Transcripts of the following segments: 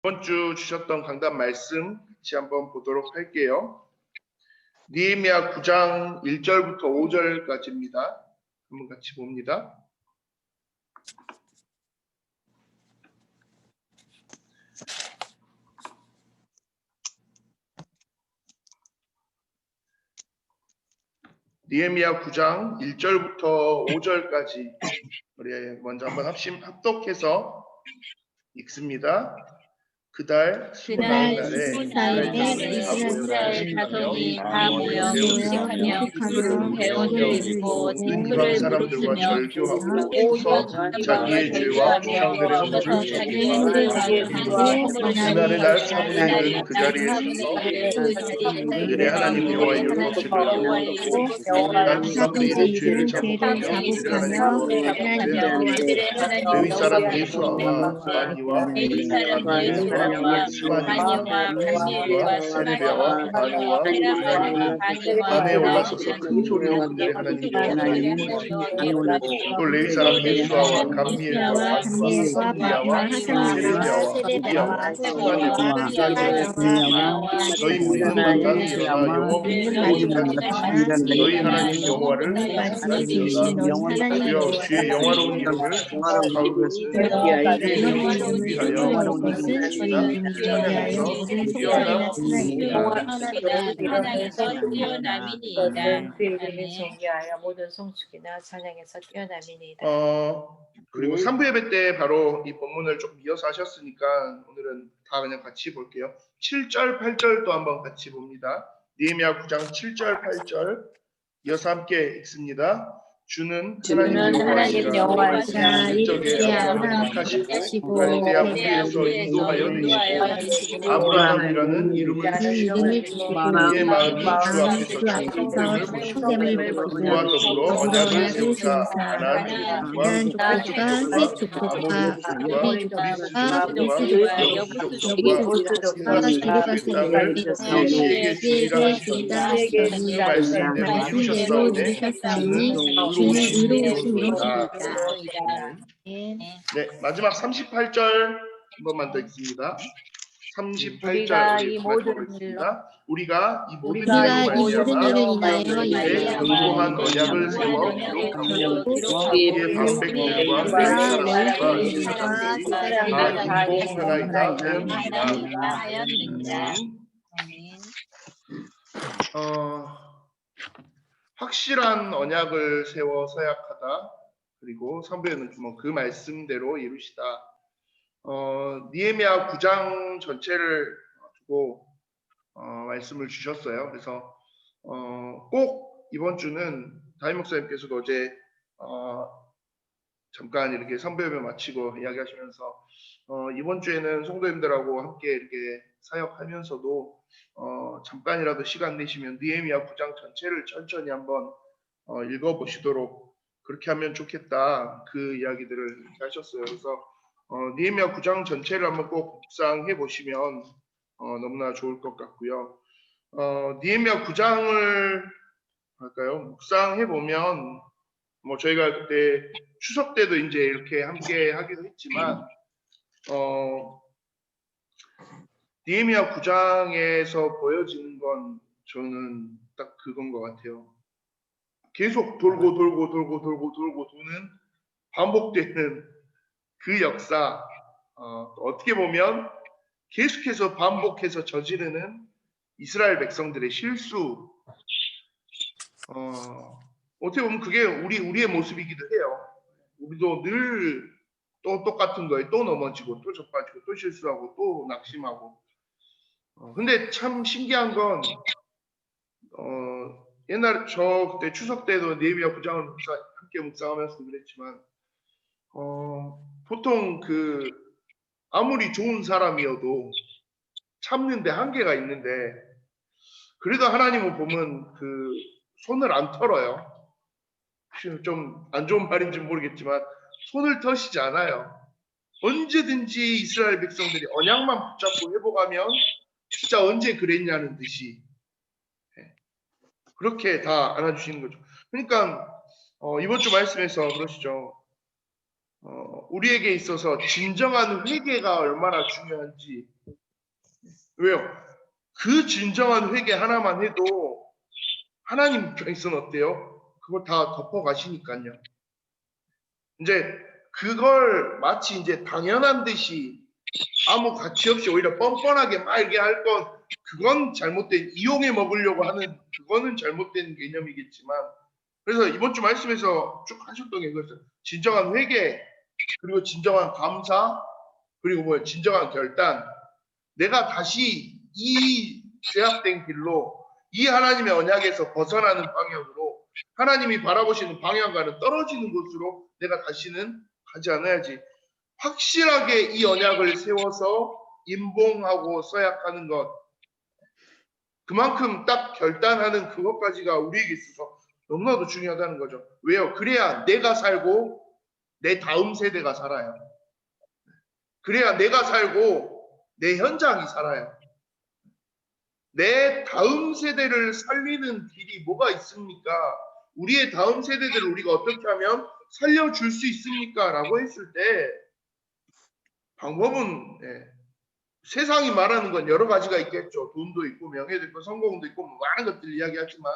이번 주 주셨던 강단 말씀 같이 한번 보도록 할게요. 느헤미야 9장 1절부터 5절까지입니다. 한번 같이 봅니다. 느헤미야 9장 1절부터 5절까지 우리 먼저 한번 합독해서 읽습니다. 그달 스무 날에 이스라엘 자손이 다 모여 금식하며 배원을 입고 징표를 사람들과 물으며 절교하고 5년 자기의 죄와 조상들의 서 자기 행실과 그날의 날 사무엘은 그 자리에 그들의 하나님 여호와의 사람들이 죄를 자복하며 레위 사람 예수아와 바니와 감미엘과 스레비아와 바니와 밤에 올라서서 큰 소리로 그들의 하나님 여호와를 또 레위 사람 예수아와 감미엘과 바니와 스레비아와 너희 모든 마땅히 일어나 영업 너희 하나님 여호와를 그여 주의 영화로운 이름을 가을 것은 주의 이름을 위하여 찬양에서 뛰어남이니이다. 그에게 존귀하여 모든 성축이나 찬양에서 뛰어남이니이다. 그리고 3부 예배 때 바로 이 본문을 좀 이어서 하셨으니까 오늘은 다 그냥 같이 볼게요. 7절, 8절도 한번 같이 봅니다. 느헤미야 9장 7절, 8절 이어서 함께 읽습니다. 주는 하나님 여호와이시라 이때에 아브라함을 택하시고 갈대아 북에서 인도하여 내시고 아브라함이라는 이름을 주시고 그의 마음이 주 앞에서 청됨을 보시고 그와 더불어 언약을 세우사 가나안 족속과 헷 족속과 아모리 족속과 여부 족속과 시에게 주니라 하시더니 그 말씀대로 이루셨사오니 주는 의로우심이니이다. 네, 마지막 38절 한 번만 더 읽습니다. 38절 우리가 이 모든 일을 인하여 이에 견고한 언약을 세워 기록하고 이에 방백들과 다 인복하나이다 하였느니라. 확실한 언약을 세워 서약하다. 그리고 3부에는 그 말씀대로 이루시다. 느헤미야 9장 전체를 두고 말씀을 주셨어요. 그래서 꼭 이번 주는 다임 목사님께서도 어제 잠깐 이렇게 3부 예배 마치고 이야기하시면서 이번 주에는 성도님들하고 함께 이렇게 사역하면서도 잠깐이라도 시간 내시면 느헤미야 9장 전체를 천천히 한번 읽어보시도록 그렇게 하면 좋겠다, 그 이야기들을 이렇게 하셨어요. 그래서 느헤미야 9장 전체를 한번 꼭 묵상해 보시면 너무나 좋을 것 같고요. 느헤미야 9장을 묵상해 보면 저희가 그때 추석 때도 이제 이렇게 함께 하기도 했지만 느헤미야 9장에서 보여지는 건 저는 딱 그건 것 같아요. 계속 돌고 도는 반복되는 그 역사, 어떻게 보면 계속해서 반복해서 저지르는 이스라엘 백성들의 실수, 어떻게 보면 그게 우리의 모습이기도 해요. 우리도 늘 또 똑같은 거에 또 넘어지고 또 접가지고 또 실수하고 또 낙심하고. 근데 참 신기한 건 옛날에 저 그때 추석 때도 느헤미야 9장을 함께 묵상하면서 그랬지만 보통 아무리 좋은 사람이어도 참는데 한계가 있는데, 그래도 하나님은 보면 손을 안 털어요. 좀 안 좋은 말인지 모르겠지만 손을 터시지 않아요. 언제든지 이스라엘 백성들이 언약만 붙잡고 회복하면 진짜 언제 그랬냐는 듯이 그렇게 다 안아주시는 거죠. 그러니까 이번 주 말씀에서 그러시죠. 우리에게 있어서 진정한 회개가 얼마나 중요한지. 왜요? 그 진정한 회개 하나만 해도 하나님 입장에서는 어때요? 그걸 다 덮어가시니까요. 이제 그걸 마치 이제 당연한 듯이 아무 가치 없이 오히려 뻔뻔하게 막 이렇게 할 건 그건 잘못된 이용해 먹으려고 하는 그거는 잘못된 개념이겠지만 그래서 이번 주 말씀에서 쭉 하셨던 게 그거죠. 진정한 회개 그리고 진정한 감사 그리고 뭐 진정한 결단 내가 다시 이 죄악된 길로 이 하나님의 언약에서 벗어나는 방향으로 하나님이 바라보시는 방향과는 떨어지는 곳으로 내가 다시는 가지 않아야지 확실하게 이 언약을 세워서 임봉하고 서약하는 것 그만큼 딱 결단하는 그것까지가 우리에게 있어서 너무나도 중요하다는 거죠. 왜요? 그래야 내가 살고 내 다음 세대가 살아요. 그래야 내가 살고 내 현장이 살아요. 내 다음 세대를 살리는 길이 뭐가 있습니까? 우리의 다음 세대들을 우리가 어떻게 하면 살려줄 수 있습니까? 라고 했을 때 방법은 세상이 말하는 건 여러 가지가 있겠죠. 돈도 있고 명예도 있고 성공도 있고 뭐 많은 것들 이야기하지만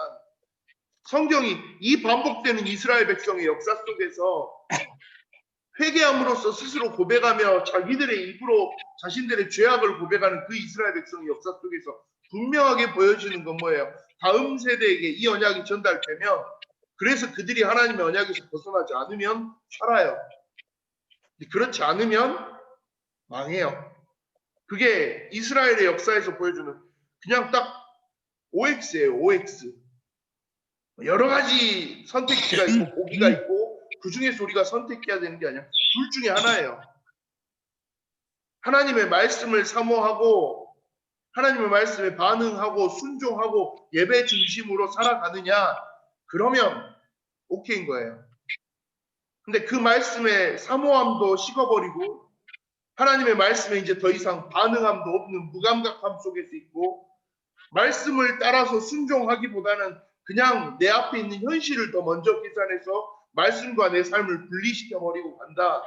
성경이 이 반복되는 이스라엘 백성의 역사 속에서 회개함으로써 스스로 고백하며 자기들의 입으로 자신들의 죄악을 고백하는 그 이스라엘 백성의 역사 속에서 분명하게 보여지는 건 뭐예요? 다음 세대에게 이 언약이 전달되면 그래서 그들이 하나님의 언약에서 벗어나지 않으면 살아요. 그렇지 않으면 망해요. 그게 이스라엘의 역사에서 보여주는 그냥 딱 OX예요. OX. 여러 가지 선택지가 있고 보기가 있고 그 중에서 우리가 선택해야 되는 게 아니야. 둘 중에 하나예요. 하나님의 말씀을 사모하고 하나님의 말씀에 반응하고 순종하고 예배 중심으로 살아가느냐 그러면 오케이인 거예요. 근데 그 말씀의 사모함도 식어버리고 하나님의 말씀에 이제 더 이상 반응함도 없는 무감각함 속에서 있고 말씀을 따라서 순종하기보다는 그냥 내 앞에 있는 현실을 더 먼저 계산해서 말씀과 내 삶을 분리시켜 버리고 간다.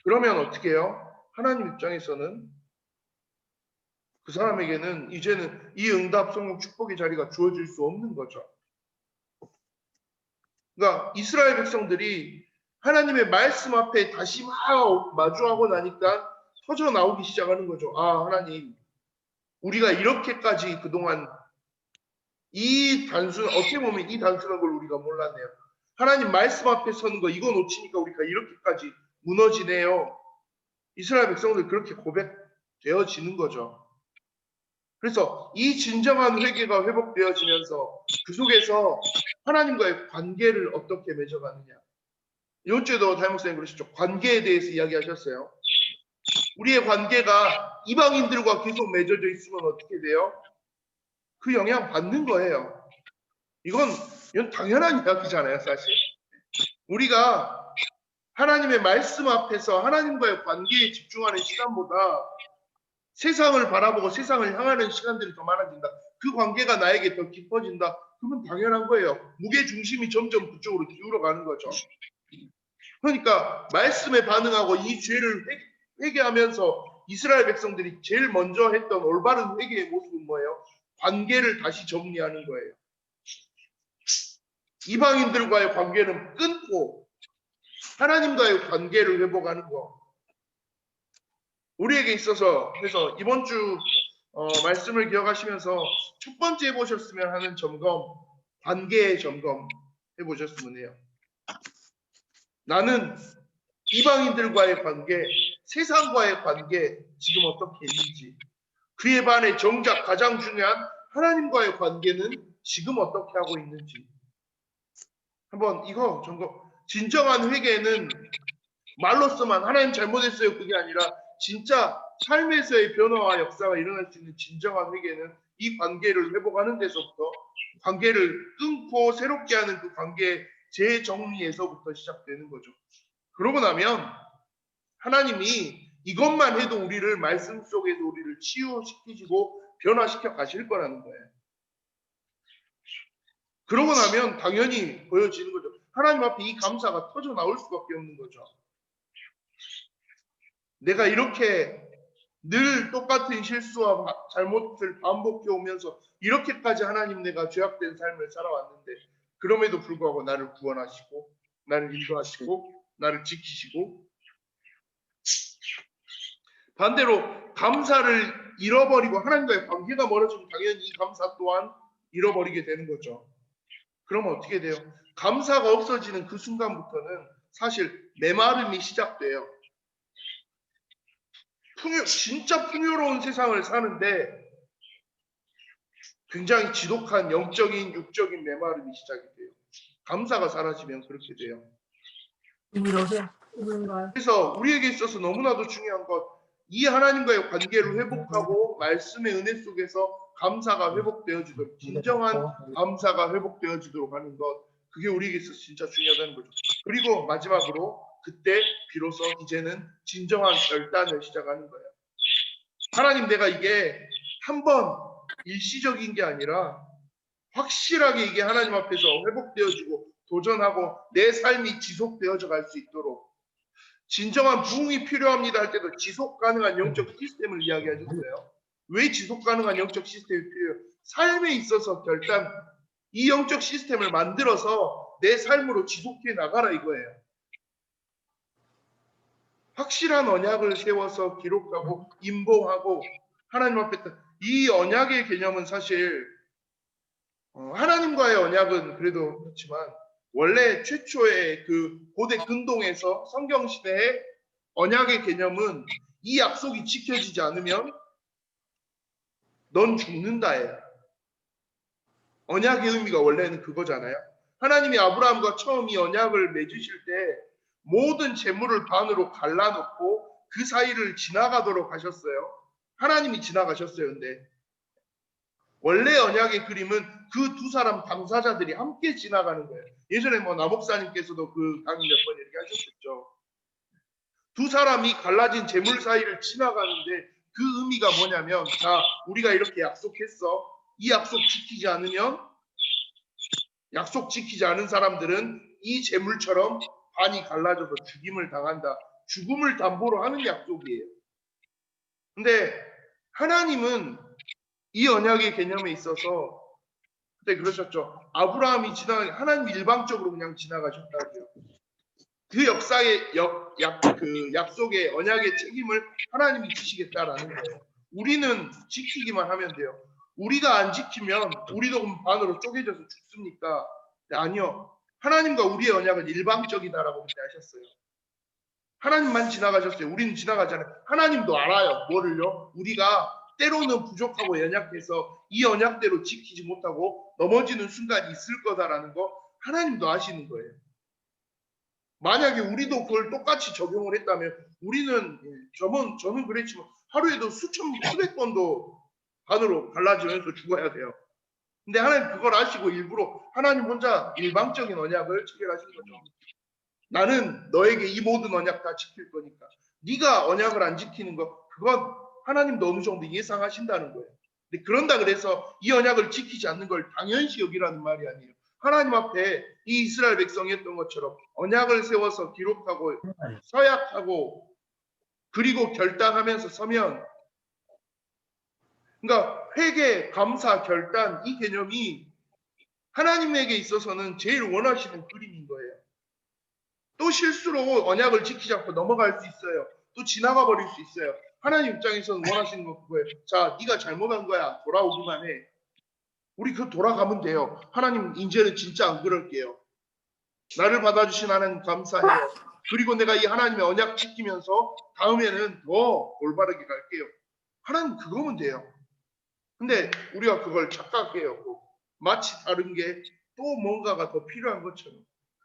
그러면 어떻게 해요? 하나님 입장에서는 그 사람에게는 이제는 이 응답 성공 축복의 자리가 주어질 수 없는 거죠. 그러니까 이스라엘 백성들이 하나님의 말씀 앞에 다시 막 마주하고 나니까 터져 나오기 시작하는 거죠. 아, 하나님, 우리가 이렇게까지 그동안 어떻게 보면 이 단순한 걸 우리가 몰랐네요. 하나님 말씀 앞에 서는 거 이거 놓치니까 우리가 이렇게까지 무너지네요. 이스라엘 백성들 그렇게 고백되어지는 거죠. 그래서 이 진정한 회개가 회복되어지면서 그 속에서 하나님과의 관계를 어떻게 맺어가느냐. 이번 주에도 담임 목사님 그러셨죠. 관계에 대해서 이야기하셨어요. 우리의 관계가 이방인들과 계속 맺어져 있으면 어떻게 돼요? 그 영향 받는 거예요. 이건 당연한 이야기잖아요, 사실. 우리가 하나님의 말씀 앞에서 하나님과의 관계에 집중하는 시간보다 세상을 바라보고 세상을 향하는 시간들이 더 많아진다. 그 관계가 나에게 더 깊어진다. 그건 당연한 거예요. 무게 중심이 점점 그쪽으로 기울어 가는 거죠. 그러니까 말씀에 반응하고 이 죄를 회개하면서 이스라엘 백성들이 제일 먼저 했던 올바른 회개의 모습은 뭐예요? 관계를 다시 정리하는 거예요. 이방인들과의 관계는 끊고 하나님과의 관계를 회복하는 거. 우리에게 있어서 그래서 이번 주 말씀을 기억하시면서 첫 번째 해보셨으면 하는 점검, 관계의 점검 해보셨으면 해요. 나는 이방인들과의 관계, 세상과의 관계 지금 어떻게 있는지 그에 반해 정작 가장 중요한 하나님과의 관계는 지금 어떻게 하고 있는지 한번 이거 점검. 진정한 회개는 말로서만 하나님 잘못했어요 그게 아니라 진짜 삶에서의 변화와 역사가 일어날 수 있는 진정한 회개는 이 관계를 회복하는 데서부터 관계를 끊고 새롭게 하는 그 관계의 재정리에서부터 시작되는 거죠. 그러고 나면 하나님이 이것만 해도 우리를 말씀 속에서 우리를 치유시키시고 변화시켜 가실 거라는 거예요. 그러고 나면 당연히 보여지는 거죠. 하나님 앞에 이 감사가 터져 나올 수밖에 없는 거죠. 내가 이렇게 늘 똑같은 실수와 잘못을 반복해 오면서 이렇게까지 하나님 내가 죄악된 삶을 살아왔는데 그럼에도 불구하고 나를 구원하시고 나를 인도하시고 나를 지키시고 반대로 감사를 잃어버리고 하나님과의 관계가 멀어지면 당연히 이 감사 또한 잃어버리게 되는 거죠. 그러면 어떻게 돼요? 감사가 없어지는 그 순간부터는 사실 메마름이 시작돼요. 진짜 풍요로운 세상을 사는데 굉장히 지독한 영적인 육적인 메마름이 시작이 돼요. 감사가 사라지면 그렇게 돼요. 그래서 우리에게 있어서 너무나도 중요한 것, 이 하나님과의 관계를 회복하고 말씀의 은혜 속에서 감사가 회복되어지도록, 진정한 감사가 회복되어지도록 하는 것, 그게 우리에게 있어서 진짜 중요하다는 거죠. 그리고 마지막으로 그때 비로소 이제는 진정한 결단을 시작하는 거예요. 하나님, 내가 이게 한번 일시적인 게 아니라 확실하게 이게 하나님 앞에서 회복되어지고 도전하고 내 삶이 지속되어져 갈 수 있도록 진정한 부흥이 필요합니다 할 때도 지속 가능한 영적 시스템을 이야기하셨어요. 왜 지속 가능한 영적 시스템이 필요해요? 삶에 있어서 결단, 이 영적 시스템을 만들어서 내 삶으로 지속해 나가라 이거예요. 확실한 언약을 세워서 기록하고 임봉하고 하나님 앞에 이 언약의 개념은 사실 하나님과의 언약은 그래도 그렇지만 원래 최초의 그 고대 근동에서 성경 시대의 언약의 개념은 이 약속이 지켜지지 않으면 넌 죽는다예요. 언약의 의미가 원래는 그거잖아요. 하나님이 아브라함과 처음 이 언약을 맺으실 때 모든 재물을 반으로 갈라놓고 그 사이를 지나가도록 하셨어요. 하나님이 지나가셨어요. 근데 원래 언약의 그림은 그 두 사람 당사자들이 함께 지나가는 거예요. 예전에 남목사님께서도 그 강의 몇 번 얘기하셨죠. 두 사람이 갈라진 재물 사이를 지나가는데 그 의미가 뭐냐면, 자, 우리가 이렇게 약속했어. 이 약속 지키지 않으면, 약속 지키지 않은 사람들은 이 재물처럼 반이 갈라져서 죽임을 당한다. 죽음을 담보로 하는 약속이에요. 근데 하나님은 이 언약의 개념에 있어서 그때 그러셨죠. 아브라함이 하나님 일방적으로 그냥 지나가셨다고요. 그 역사의 그 약속의 언약의 책임을 하나님이 지시겠다라는 거예요. 우리는 지키기만 하면 돼요. 우리가 안 지키면 우리도 그럼 반으로 쪼개져서 죽습니까? 네, 아니요. 하나님과 우리의 언약은 일방적이다라고 그때 하셨어요. 하나님만 지나가셨어요. 우리는 지나가잖아요. 하나님도 알아요. 뭐를요? 우리가 때로는 부족하고 연약해서 이 언약대로 지키지 못하고 넘어지는 순간이 있을 거다라는 거 하나님도 아시는 거예요. 만약에 우리도 그걸 똑같이 적용을 했다면 우리는 저는 그랬지만 하루에도 수백 번도 반으로 갈라지면서 죽어야 돼요. 근데 하나님 그걸 아시고 일부러 하나님 혼자 일방적인 언약을 체결하신 거죠. 나는 너에게 이 모든 언약 다 지킬 거니까. 네가 언약을 안 지키는 거 그건 하나님도 어느 정도 예상하신다는 거예요. 근데 그런다 그래서 이 언약을 지키지 않는 걸 당연시 여기라는 말이 아니에요. 하나님 앞에 이 이스라엘 백성이 했던 것처럼 언약을 세워서 기록하고 서약하고 그리고 결단하면서 서면, 그러니까 회개, 감사, 결단 이 개념이 하나님에게 있어서는 제일 원하시는 그림인 거예요. 또 실수로 언약을 지키지 않고 넘어갈 수 있어요. 또 지나가 버릴 수 있어요. 하나님 입장에서는 원하시는 건 그거예요. 자, 네가 잘못한 거야. 돌아오기만 해. 우리 그 돌아가면 돼요. 하나님 이제는 진짜 안 그럴게요. 나를 받아주신 하나님 감사해요. 그리고 내가 이 하나님의 언약 지키면서 다음에는 더 올바르게 갈게요. 하나님 그거면 돼요. 근데 우리가 그걸 착각해요. 마치 다른 게 또 뭔가가 더 필요한 것처럼.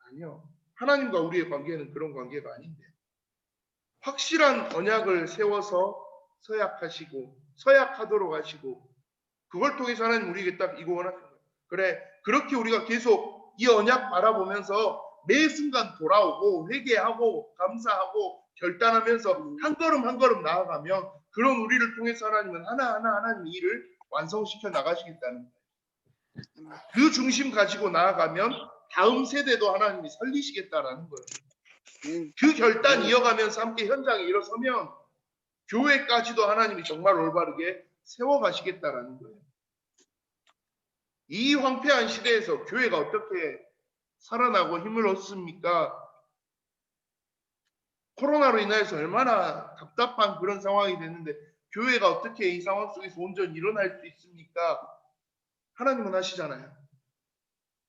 아니요. 하나님과 우리의 관계는 그런 관계가 아닌데. 확실한 언약을 세워서 서약하시고 서약하도록 하시고 그걸 통해서 하나님 우리에게 딱 이거 원하시는 거예요. 그래, 그렇게 우리가 계속 이 언약 바라보면서 매 순간 돌아오고 회개하고 감사하고 결단하면서 한 걸음 한 걸음 나아가면 그런 우리를 통해서 하나님은 하나하나 하나님의 일을 완성시켜 나가시겠다는 거예요. 그 중심 가지고 나아가면 다음 세대도 하나님이 살리시겠다라는 거예요. 그 결단 이어가면서 함께 현장에 일어서면 교회까지도 하나님이 정말 올바르게 세워가시겠다라는 거예요. 이 황폐한 시대에서 교회가 어떻게 살아나고 힘을 얻습니까? 코로나로 인해서 얼마나 답답한 그런 상황이 됐는데 교회가 어떻게 이 상황 속에서 온전히 일어날 수 있습니까? 하나님은 하시잖아요.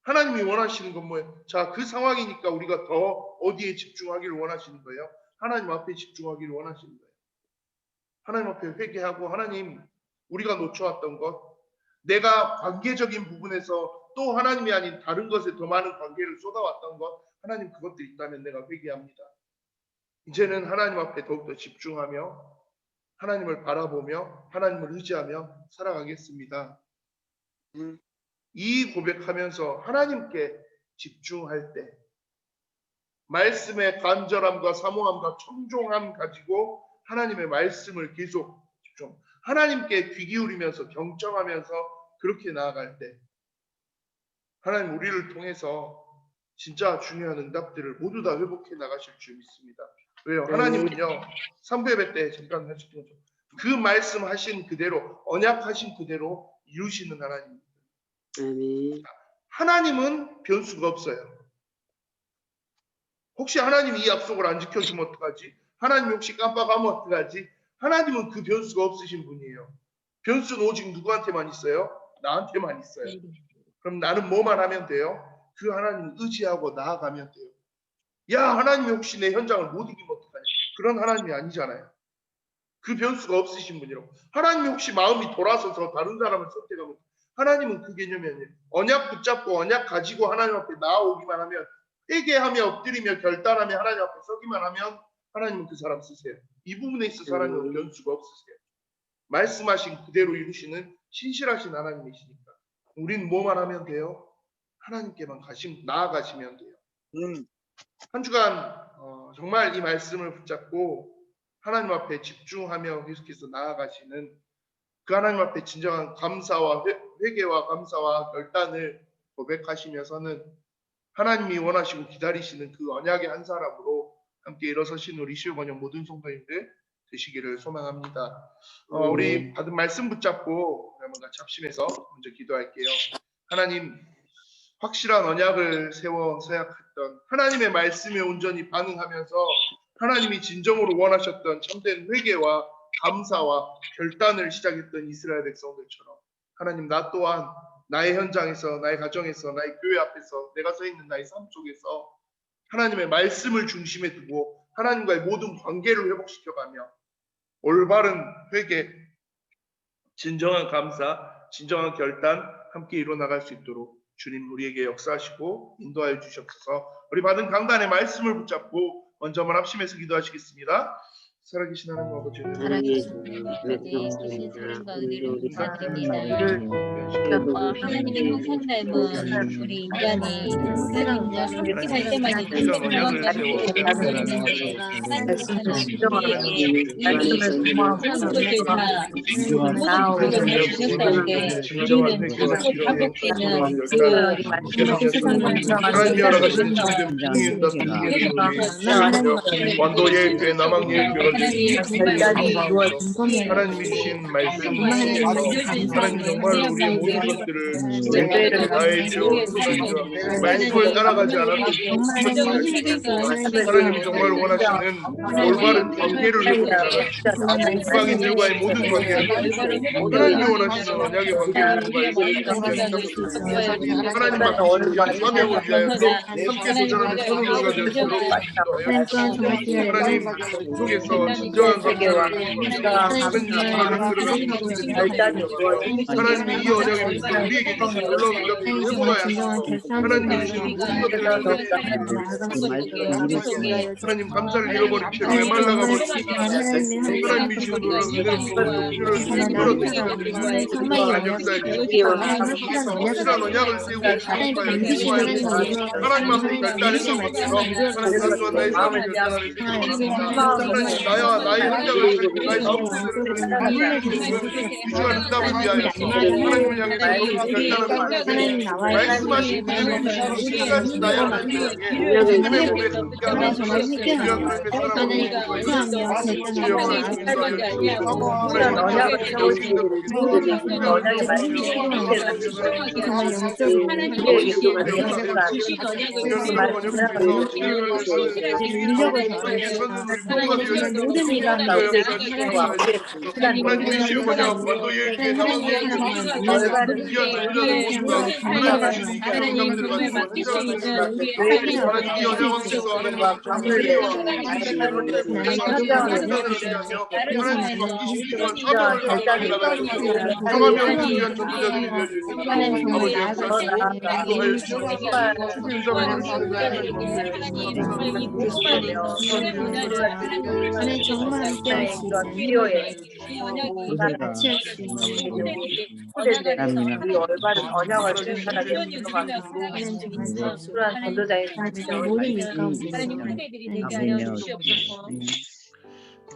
하나님이 원하시는 건 뭐예요? 자, 그 상황이니까 우리가 더 어디에 집중하기를 원하시는 거예요? 하나님 앞에 집중하기를 원하시는 거예요. 하나님 앞에 회개하고 하나님 우리가 놓쳐왔던 것, 내가 관계적인 부분에서 또 하나님이 아닌 다른 것에 더 많은 관계를 쏟아왔던 것, 하나님 그것들이 있다면 내가 회개합니다. 이제는 하나님 앞에 더욱더 집중하며 하나님을 바라보며 하나님을 의지하며 살아가겠습니다. 이 고백하면서 하나님께 집중할 때 말씀의 간절함과 사모함과 청종함 가지고 하나님의 말씀을 계속 집중, 하나님께 귀 기울이면서 경청하면서 그렇게 나아갈 때 하나님 우리를 통해서 진짜 중요한 응답들을 모두 다 회복해 나가실 줄 믿습니다. 왜요? 하나님은요 3부 예배 때 잠깐 하셨던 거죠. 그 말씀하신 그대로 언약하신 그대로 이루시는 하나님입니다. 하나님은 변수가 없어요. 혹시 하나님이 이 약속을 안 지켜주면 어떡하지? 하나님이 혹시 깜빡하면 어떡하지? 하나님은 그 변수가 없으신 분이에요. 변수는 오직 누구한테만 있어요? 나한테만 있어요. 그럼 나는 뭐만 하면 돼요? 그 하나님을 의지하고 나아가면 돼요. 야, 하나님이 혹시 내 현장을 못 이기면 어떡하냐? 그런 하나님이 아니잖아요. 그 변수가 없으신 분이라고. 하나님이 혹시 마음이 돌아서서 다른 사람을 선택하면, 하나님은 그 개념이 아니에요. 언약 붙잡고 언약 가지고 하나님 앞에 나아오기만 하면, 회개하며 엎드리며 결단하며 하나님 앞에 서기만 하면 하나님은 그 사람 쓰세요. 이 부분에 있어서 하나님은 변수가 없으세요. 말씀하신 그대로 이루시는 신실하신 하나님이시니까 우린 뭐만 하면 돼요? 하나님께만 나아가시면 돼요. 한 주간 정말 이 말씀을 붙잡고 하나님 앞에 집중하며 계속해서 나아가시는 그 하나님 앞에 진정한 감사와 회개와 감사와 결단을 고백하시면서는 하나님이 원하시고 기다리시는 그 언약의 한 사람으로 함께 일어서신 우리 시우번영 모든 성도님들 되시기를 소망합니다. 우리 받은 말씀 붙잡고 여러분 같이 합심해서 먼저 기도할게요. 하나님, 확실한 언약을 세워 서약했던 하나님의 말씀에 온전히 반응하면서 하나님이 진정으로 원하셨던 참된 회개와 감사와 결단을 시작했던 이스라엘 백성들처럼 하나님, 나 또한 나의 현장에서, 나의 가정에서, 나의 교회 앞에서, 내가 서 있는 나의 삶 속에서 하나님의 말씀을 중심에 두고 하나님과의 모든 관계를 회복시켜가며 올바른 회개, 진정한 감사, 진정한 결단 함께 이뤄나갈 수 있도록 주님 우리에게 역사하시고 인도하여 주시옵소서. 우리 받은 강단의 말씀을 붙잡고 먼저 한번 합심해서 기도하시겠습니다. 살아계신 하나님 아버지, 살아계신 하나님 주신 사랑과 은혜를 감사드립니다. 하나님의 항상 닮은 우리 인간이 하나님과 함께 할 때만 있는 상황과 함께 되었는데 하나님이 우리에게 그런 것들 다 모든 부분을 주셨다는데 우리는 계속 반복되는 하나님이 알아가시는 참된 부흥의 완도의 교회 남학예의 교회가 하나님이 주신 말씀 속에서 하나님 정말 우리의 모든 것들을 나의 죄와 말씀을 따라가지 않아도 하나님이 정말 원하시는 올바른 관계를 회복하라. 이방인들과의 모든 관계를 하나님이 원하시는 언약의 관계를 회복하라. 하나님 앞에 사명을 위하여서 함께 도전하는 선우가 될 수 있도록 하나님 속에서 진정한 하나님이 이 언약에 비해서 우리에게 주신 놀라운 응답들을 회복하여 하나님이 주시는 모든 것들을 하나님 감사를 잃어버린 채로 메말라가 버리니까 하나님이 주시는 놀라운 은혜를 하나님 역사에 확실한 언약을 세우고 하나님 앞에 결단했던 것처럼 하나님 나의 삶을 결단하는 하나님 나의 현장을 살리고 나의 다음 세대를 귀중한 응답을 위하여 하나님을 향해서 너무 결단을 하는데 말씀하신 그대로 끝까지 나의 하나님을 향해 힘의 몸에 함께하는 귀한 하나님의 사랑을 주여 하나님 하나님 정말 함께 하시고 같이 할 수 있는 우리 올바른 언약을 생각하게 하나님 정말 다 모르니까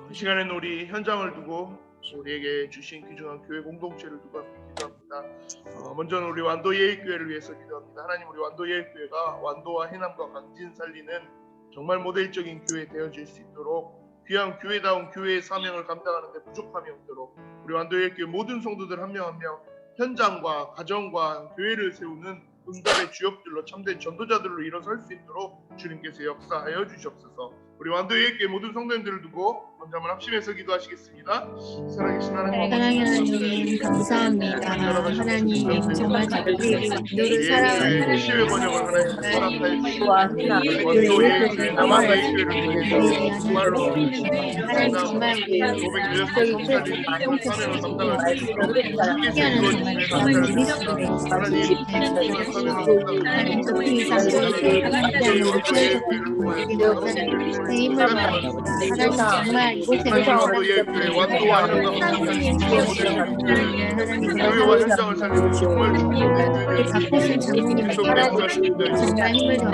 이 시간에는 우리 현장을 두고 우리에게 주신 귀중한 교회 공동체를 두고 함께 기도합니다. 먼저는 우리 완도 예일교회를 위해서 기도합니다. 하나님, 우리 완도 예일교회가 완도와 해남과 강진 살리는 정말 모델적인 교회 되어질 수 있도록 귀한 교회다운 교회의 사명을 감당하는 데 부족함이 없도록 우리 완도 예일교회 모든 성도들 한 명 한 명 현장과 가정과 교회를 세우는 응답의 주역들로 참된 전도자들로 일어설 수 있도록 주님께서 역사하여 주시옵소서. 우리 완도 예일교회 모든 성도님들을 두고 먼저 한번 합심해서 기도하시겠습니다. 살아계신 하나님, 하나님 감사합니다. 하나님 정말 너를 사랑하는 하나님 시의 번영을 하나님 허락하여 주시고 하나님 완도 예일교회 남한 예일교회를 위해서 정말로 하나님 정말 고백되었던 성사들이 사명을 감당할 수 있도록 함께하는 정말 그리스도의 하나님 높이 내 힘을 받고 하나님 정말 이곳에 교회와 현장을 살리는 정말 바꾸신 장로님에게 정말 힘을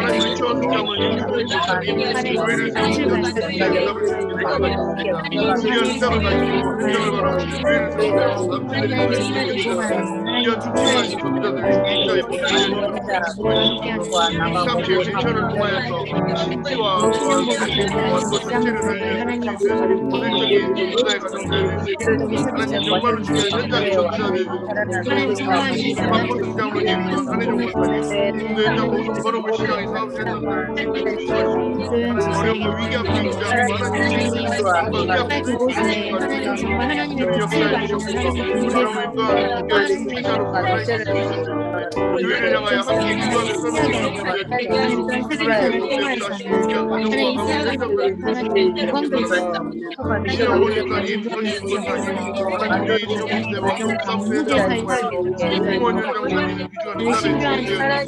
교회를 향하여 함께 기도하는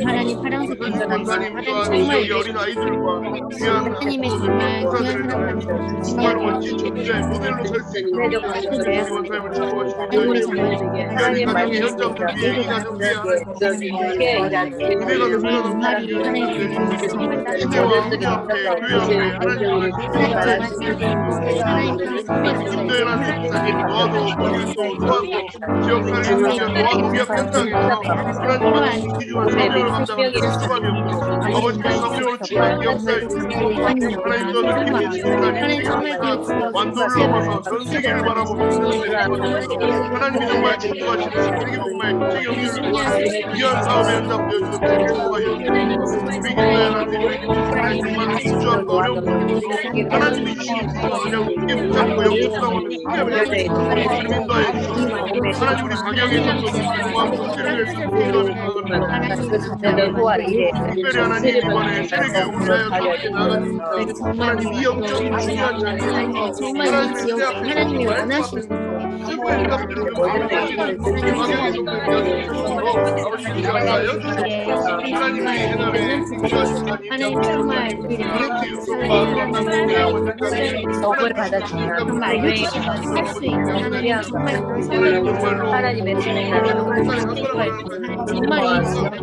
하나님 파랑색 어린 아이들과 귀한 하나님의 정말 귀한 사람 정말 멋진 전도자의 모델로 살 수 있도록 이번 삶을 축복하시고 귀한 가정의 현장들 위해 이 가정 위해 은혜가 넘쳐나는 시대와 함께 교회 앞에 하나님을 중대한 목사님 노아도 본인도 노아도 지역 살리는 노아도 위협 현장에서 하나님의 기중한 사명을 감당하는 수감이 없도록 아버지의 성령을 충만히 역사해 주시고 하나님도 느끼는 시간이 완도를 넘어서 전 세계를 바라보고 하나님이 정말 축복하시는 세계 복음의 국제 영역을 통한 귀한 사업의 현장 되어주셔서 행복하여 우리 기도의 하나님 정말 수주함과 어려운 것들도 하나님이 주시는 그냥 크게 붙잡고 영적 싸움을 승리하며 주님 인도하여 주시옵소서. 하나님 우리 방향에서도 마음 성체를 위해서 특별히 하나님 이번에 세례교회 올라여 함께 나아갑니다. 하나님 이 영적인 중요한 자리 정말 이 지역 하나님이 원하시는 산부의 응답들을 마음으로 대박하게 성도님이어주시므로 아버지 역사하여 주시옵소서. 하나님의 해답에 공부하신 하나님 하나님 정말 우리를 복을 받아주시면 정말 알려주시면 할 수 있는 하나님 정말 하나님의 진리를 정말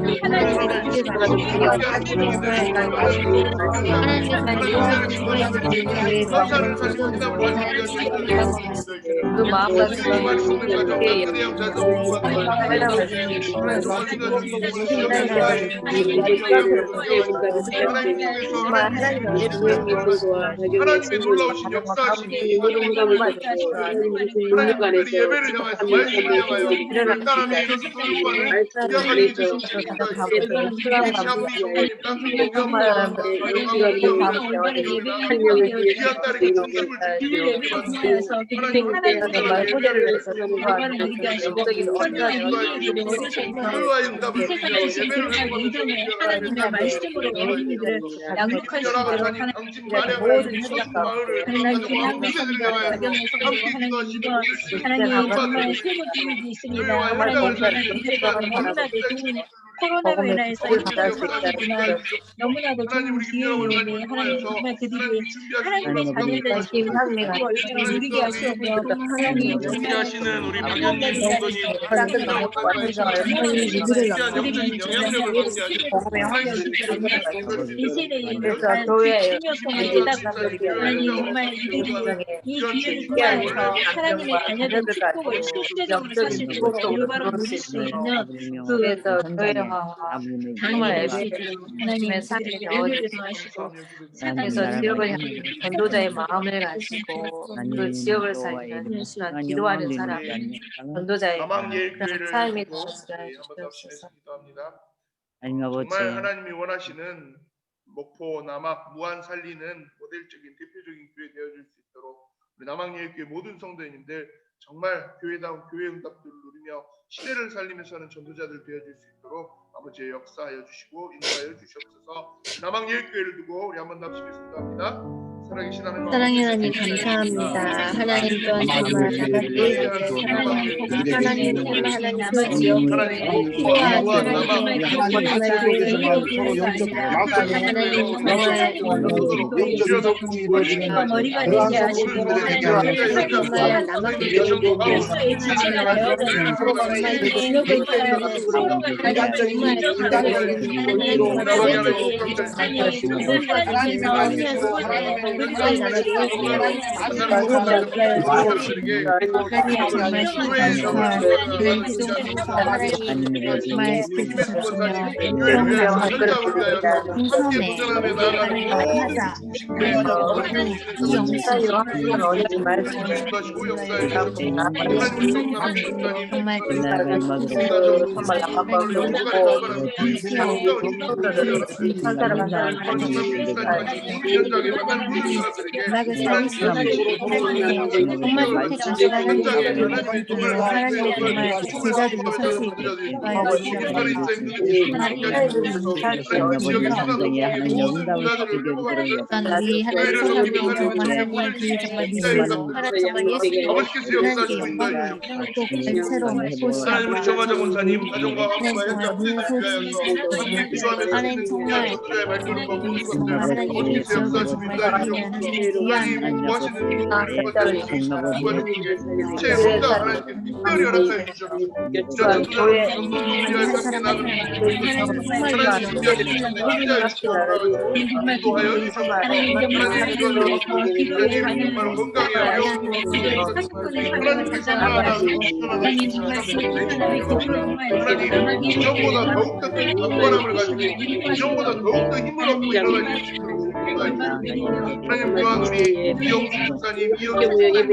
이 하나님의 뜻을 받아주시며 그 마음가짐을 하나님의 놀라우신 역사하심이 하나님의 예배를 향해서 말씀을 향하여 땅에 이런 소유관을 기약하게 해주시옵소서. 귀한 딸에게 중심을 하나님의 응답을 예배를 말씀으로 우리들을 양육하시도록 당신 만에 모든 마을을 하나님 정말 세고 기록이 있습니다. 코로나로 인해서 너무나도 좋은 기회이오니 하나님 정말 그들이 하나님의 자녀들 누리게 하시고 하나님 정말 하시는 우리 박연님 성도님 이 세대에 중요성을 깨닫고 하나님 정말 이들이 이 기회를 통해서 하나님의 자녀들 축복을 실제적으로 사실 올바로 누릴 수 있는 그 정말 하나님의 사랑을 하시고 그래서 지역을 향한 전도자의 마음을 가지고 그 지역을 살리는 기도하는 사람 전도자의 그런 삶이 되었으면 좋겠습니다. 정말 하나님이 원하시는 목포 남학 무한 살리는 모델적인 대표적인 교회 되어줄 수 있도록 우리 남학예교회 모든 성도님들 정말 교회다운 교회 응답들을 누리며 시대를 살리며 사는 전도자들 되어줄 수 있도록 아버지의 역사하여 주시고 인도하여 주시옵소서. 남학예교회를 두고 우리 한번 납치겠습니다 합니다. 살아계신 하나님 감사합니다. 하나님 또한 정말 하나님 머리가 되게 하시고 우리 정화정 원사님 가정과 학부와 현장 함께 기도하면서 하나님 정말 말씀을 이전보다 더욱더 큰 강건함을 가지고 이전보다 더욱더 힘을 얻고 일어날 수 있도록 하나님 또한 우리 이영수 목사님, 이영수 목사님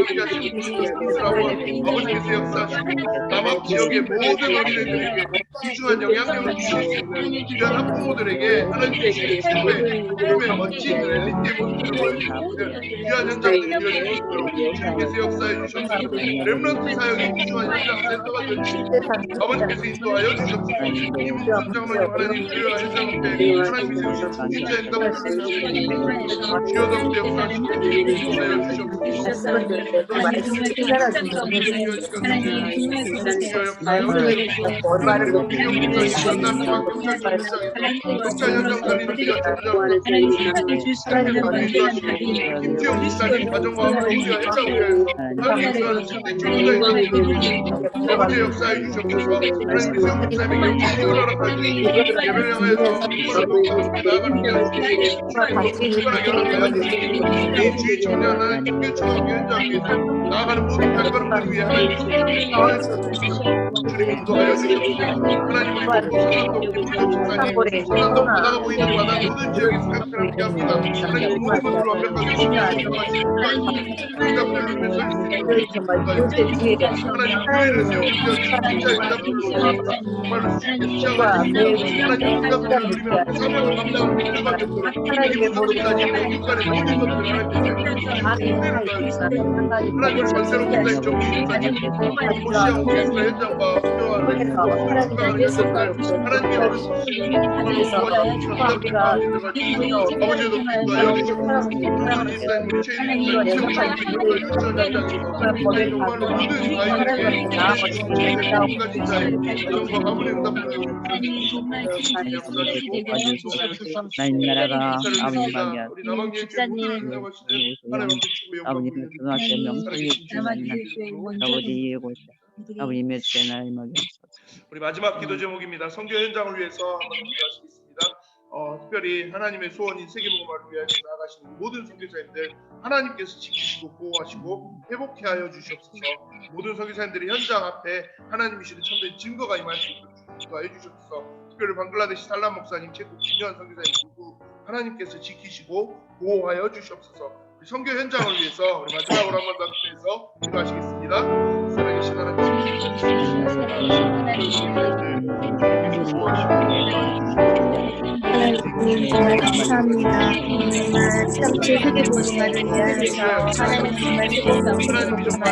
아버지께서 역사하시고 남학 지역의 모든 어린애들에게 귀중한 영향력을 미칠 수 있는 이런 학부모들에게 하나님의 최고의 꿈의 멋진 랠리티의 모습을 보여주고 있는 귀한 현장들이 되어질 수 있도록 주님께서 역사해 주셔서 렘넌트 사역의 귀중한 현장 센터가 될 수 있도록 아버지께서 인도하여 주셨고 이 문전 장로님 하나님 교회와 현장 앞에 하나님이 세우신 중진자 행동을 세우시고 주여덕대 역사하시고 인도하여 주셨고 하나님 정말 주여 역사하여 주셨고 김용 목사님 전남지방 경찰청 현장에서 경찰 현장 살리는 귀한 전문자로 김지영 목사님 가정과 우리와 현장을 하나님 역사하는 절대 중보자의 아버지의 역사해 주셨고 하나님 수영 목사님에게 영광을 허락하시고 예배를 향해서 기쁨을 함께 나아가는 게 특별하게 허락하여 주시고 개인 주의 청년 하나님 특별 초등학교 현장 위에서 나아가는 모든 발걸음을 위해 하나님 주님 인도하여 주시옵소서. 하나님 우리 목포 선남동 바다가 보이는 바다 모든 지역에서 함께 합니다. 하나님 모든 것을 완벽하게 응답을 누리면서 하나님 교회를 세우시며 진짜 응답을 정말로 주님께서 시작하시며 하나님 응답을 누리며 사명을 감당하는 필요가 되도록 이 모든 것까지 모든 모든 것들을 하나님 전세로 목사님 정기사님 모시아 목사님과 현장과 훈련하는 하나님의 아버지의 높임과 여기셔서 이사님 우리 최인님 정말로 모든 아이들에게 까지 자의 영과 가문의 응답을 하나님 나라가 아버님 방향 우리 남한교회 하나님 아버님의 초등학교 명성이 주시는 아버지 예고 아버님의 나라의 막이 우리 마지막 기도 제목입니다. 선교 현장을 위해서 한번 기도하시겠습니다. 특별히 하나님의 소원인 세계복음화를 위해 나아가시는 모든 선교사님들 하나님께서 지키시고 보호하시고 회복케 하여 주시옵소서. 모든 선교사님들이 현장 앞에 하나님이시는 참된 증거가 임할 수 있도록 기도하여 주시옵소서. 특별히 방글라데시 살람 목사님, 체코 김요한 선교사님 모두 하나님께서 지키시고 보호하여 주시옵소서. 우리 선교 현장을 위해서 우리 마지막으로 한번 더 기도해서 기도하시겠습니다. 살아계신 하나님 정말 감사합니다. 정말 참치 세계복음화를 위하여서 하나님 정말 세계복음화를 건강과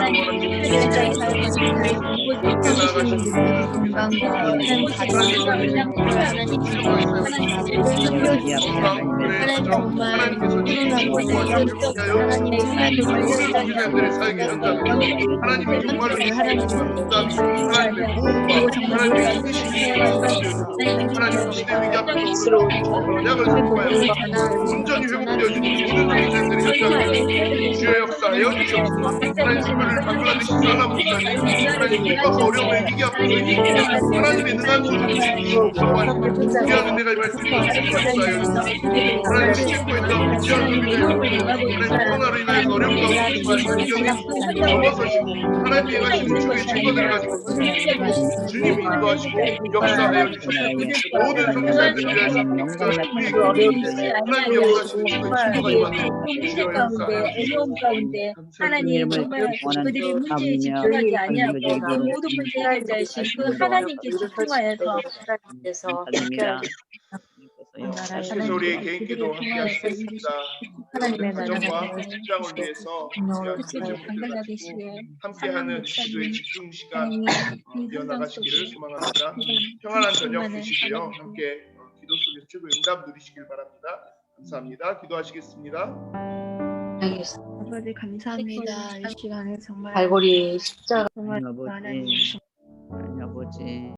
하나님 가정을 하나님 하나님 정말 하나님의 사역의 현장에서 하나님의 정말로 하나님의 보호와 하나님의 이끄시기 하나님 시대 위기 앞에서 언약을 선포하여 온전히 회복되어지는 모든 인생들의 현장에서 주의 역사하여 주시옵소서. 하나님 특별히 방글라데시 살람 목사님 하나님 국가가 어려움의 위기 앞에 서 있습니다. 하나님의 능한 손을 주시고 귀한 은혜가 임할 수 있도록 역사하여 주시옵소서. 하나님 체코에서 귀한 은혜가 하나님 코로나로 인하여서 어려움 가운데 있지만 이겨내시고 넘어서시고 하나님이 행하시는 주의 증거들을 가지고 주님이 인도하시고 역사하여 주시옵소서. 모든 선교사님들 위하여 하나님이 역사하시는 주의 증거가 임하도록 주여 역사하여 어려움 가운데 하나님 정말 그들의 문제에 집중하지 아니하고 그 모든 문제 해결자이신 그 하나님께 집중하여서 그래서 우리 개인 기도 함께 하시겠습니다. 가정과 직장을 위해서 함께하는 기도의 집중 시간 이어나가시기를 소망합니다. 평안한 저녁 되시고요. 함께 기도 속에서 최고 응답 누리시길 바랍니다. 감사합니다. 기도하시겠습니다. 아버지 감사합니다. 이 시간에 정말 갈고리 십자가 정말 아버지